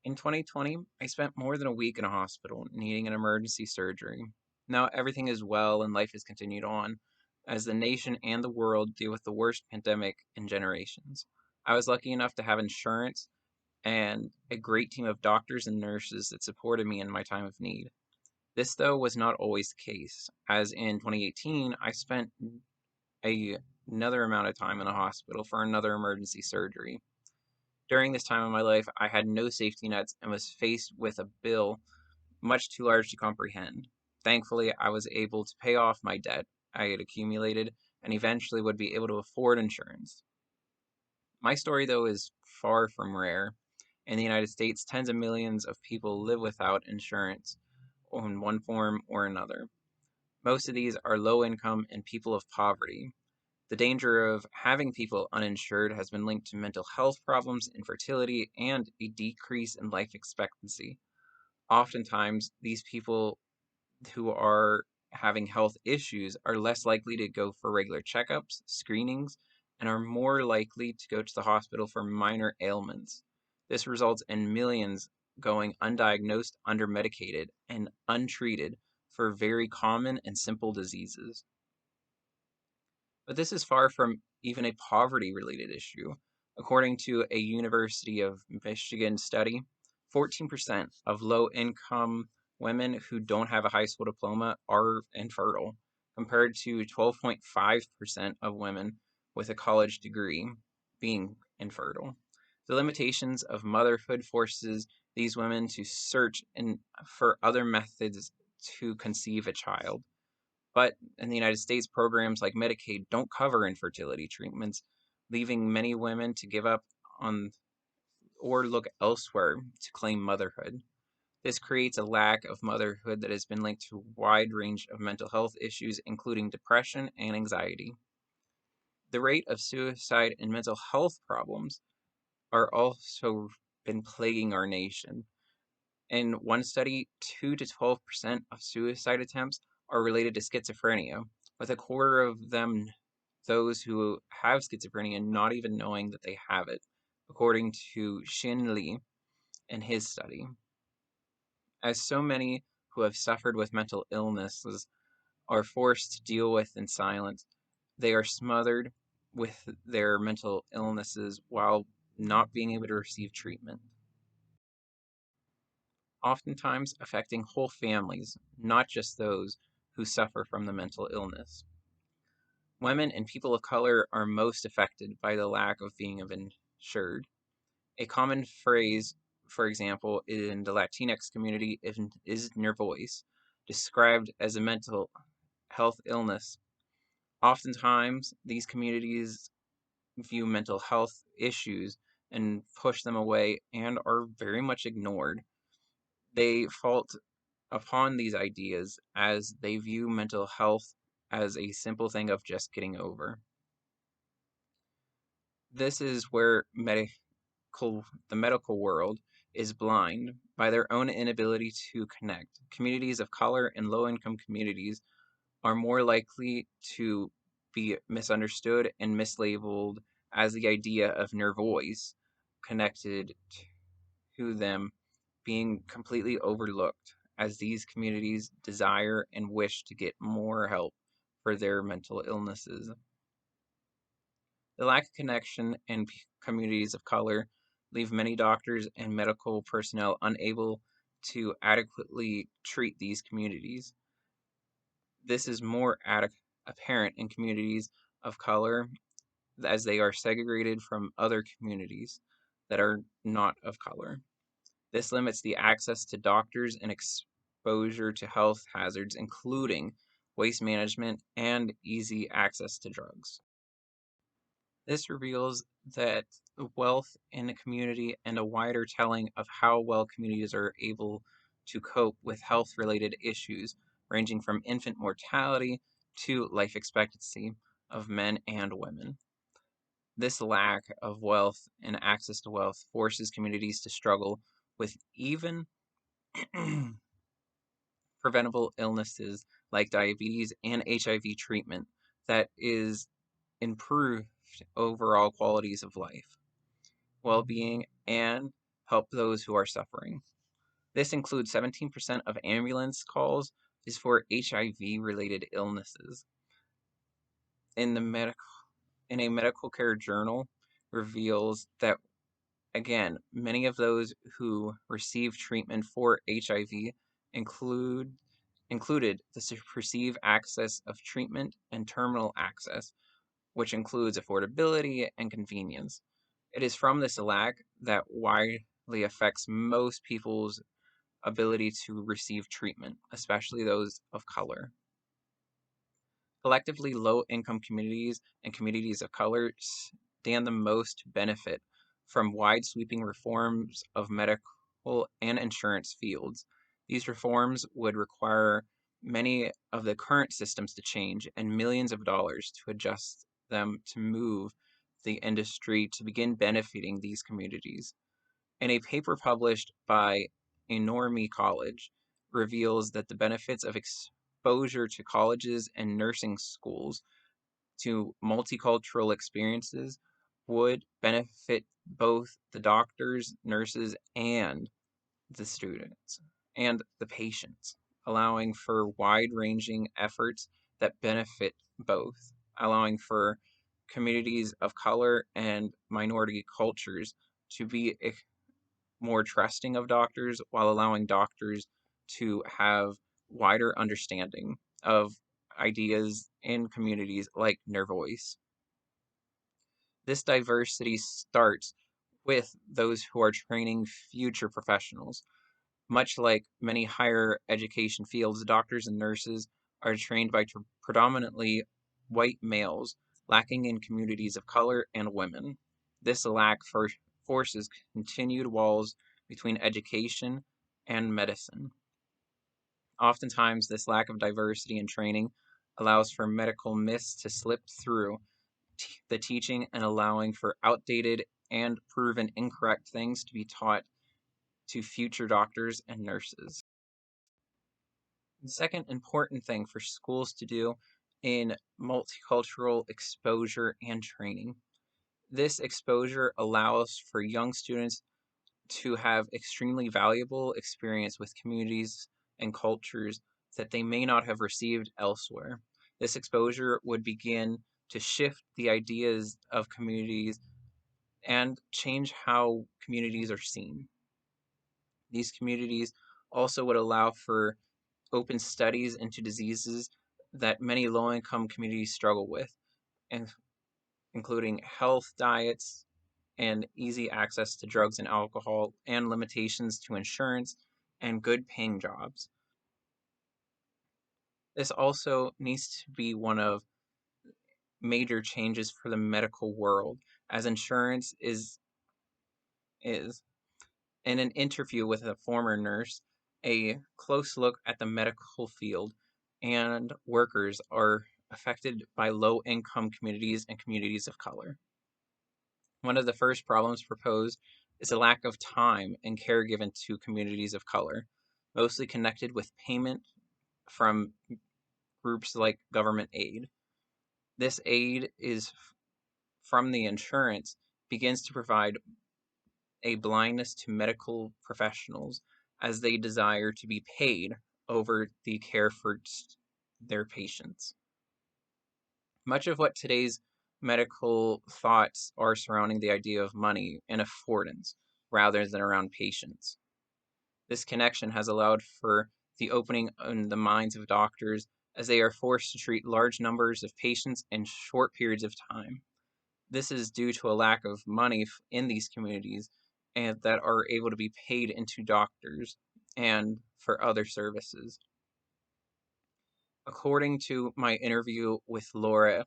In 2020, I spent more than a week in a hospital needing an emergency surgery. Now everything is well and life has continued on as the nation and the world deal with the worst pandemic in generations. I was lucky enough to have insurance and a great team of doctors and nurses that supported me in my time of need. This, though, was not always the case, as in 2018, I spent another amount of time in the hospital for another emergency surgery. During this time of my life, I had no safety nets and was faced with a bill much too large to comprehend. Thankfully, I was able to pay off my debt I had accumulated and eventually would be able to afford insurance. My story, though, is far from rare. In the United States, tens of millions of people live without insurance in one form or another. Most of these are low income and people of poverty. The danger of having people uninsured has been linked to mental health problems, infertility, and a decrease in life expectancy. Oftentimes, these people who are having health issues are less likely to go for regular checkups, screenings, and are more likely to go to the hospital for minor ailments. This results in millions going undiagnosed, undermedicated, and untreated for very common and simple diseases. But this is far from even a poverty-related issue. According to a University of Michigan study, 14% of low-income women who don't have a high school diploma are infertile, compared to 12.5% of women with a college degree being infertile. The limitations of motherhood forces these women to search for other methods to conceive a child. But in the United States, programs like Medicaid don't cover infertility treatments, leaving many women to give up on or look elsewhere to claim motherhood. This creates a lack of motherhood that has been linked to a wide range of mental health issues, including depression and anxiety. The rate of suicide and mental health problems are also been plaguing our nation. In one study, 2 to 12% of suicide attempts are related to schizophrenia, with a quarter of them those who have schizophrenia not even knowing that they have it, according to Xin Li in his study. As so many who have suffered with mental illnesses are forced to deal with in silence, they are smothered with their mental illnesses while not being able to receive treatment, oftentimes affecting whole families, not just those who suffer from the mental illness. Women and people of color are most affected by the lack of being insured. A common phrase, for example, in the Latinx community is nervois, described as a mental health illness. Oftentimes, these communities view mental health issues and push them away and are very much ignored. They fault upon these ideas as they view mental health as a simple thing of just getting over. This is where the medical world is blind by their own inability to connect. Communities of color and low-income communities are more likely to be misunderstood and mislabeled as the idea of nervois connected to them being completely overlooked, as these communities desire and wish to get more help for their mental illnesses. The lack of connection in communities of color leave many doctors and medical personnel unable to adequately treat these communities. This is more apparent in communities of color as they are segregated from other communities that are not of color. This limits the access to doctors and exposure to health hazards, including waste management and easy access to drugs. This reveals that wealth in a community and a wider telling of how well communities are able to cope with health-related issues, ranging from infant mortality to life expectancy of men and women. This lack of wealth and access to wealth forces communities to struggle with even preventable illnesses like diabetes and HIV treatment that is improved overall qualities of life, well-being, and help those who are suffering. This includes 17% of ambulance calls is for HIV-related illnesses. In a medical care journal reveals that, again, many of those who receive treatment for HIV included the perceived access of treatment and terminal access, which includes affordability and convenience. It is from this lack that widely affects most people's ability to receive treatment, especially those of color. Collectively, low-income communities and communities of color stand the most to benefit from wide-sweeping reforms of medical and insurance fields. These reforms would require many of the current systems to change and millions of dollars to adjust them to move the industry to begin benefiting these communities. In a paper published by Enorme College, reveals that the benefits of exposure to colleges and nursing schools to multicultural experiences would benefit both the doctors, nurses, and the students and the patients, allowing for wide-ranging efforts that benefit both, allowing for communities of color and minority cultures to be more trusting of doctors while allowing doctors to have wider understanding of ideas in communities like their voice. This diversity starts with those who are training future professionals. Much like many higher education fields, doctors and nurses are trained by predominantly white males, lacking in communities of color and women. This lack forces continued walls between education and medicine. Oftentimes, this lack of diversity in training allows for medical myths to slip through the teaching and allowing for outdated and proven incorrect things to be taught to future doctors and nurses. The second important thing for schools to do in multicultural exposure and training. This exposure allows for young students to have extremely valuable experience with communities and cultures that they may not have received elsewhere. This exposure would begin to shift the ideas of communities and change how communities are seen. These communities also would allow for open studies into diseases that many low-income communities struggle with, and including health diets and easy access to drugs and alcohol, and limitations to insurance and good paying jobs. This also needs to be one of major changes for the medical world, as insurance is. In an interview with a former nurse, a close look at the medical field and workers are affected by low income communities and communities of color. One of the first problems proposed is a lack of time and care given to communities of color, mostly connected with payment from groups like government aid. This aid is from the insurance begins to provide a blindness to medical professionals as they desire to be paid over the care for their patients. Much of what today's medical thoughts are surrounding the idea of money and affordance rather than around patients. This connection has allowed for the opening in the minds of doctors as they are forced to treat large numbers of patients in short periods of time. This is due to a lack of money in these communities and that are able to be paid into doctors and for other services. According to my interview with Laura,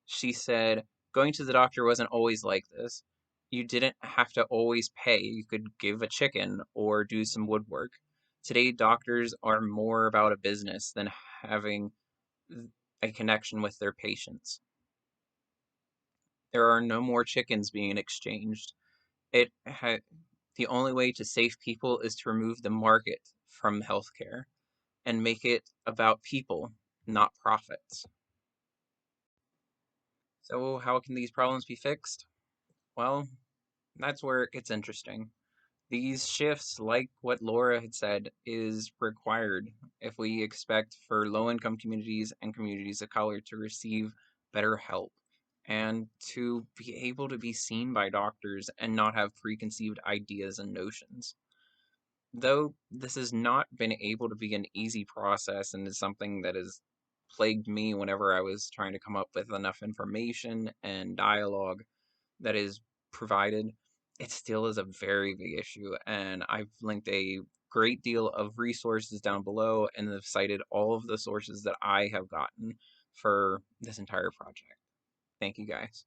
she said, going to the doctor wasn't always like this. You didn't have to always pay. You could give a chicken or do some woodwork. Today, doctors are more about a business than having a connection with their patients. There are no more chickens being exchanged. The only way to save people is to remove the market from healthcare and make it about people, not profits. So, how can these problems be fixed? Well, that's where it gets interesting. These shifts, like what Laura had said, is required if we expect for low-income communities and communities of color to receive better help and to be able to be seen by doctors and not have preconceived ideas and notions. Though this has not been able to be an easy process and is something that has plagued me whenever I was trying to come up with enough information and dialogue that is provided, it still is a very big issue. And I've linked a great deal of resources down below and have cited all of the sources that I have gotten for this entire project. Thank you guys.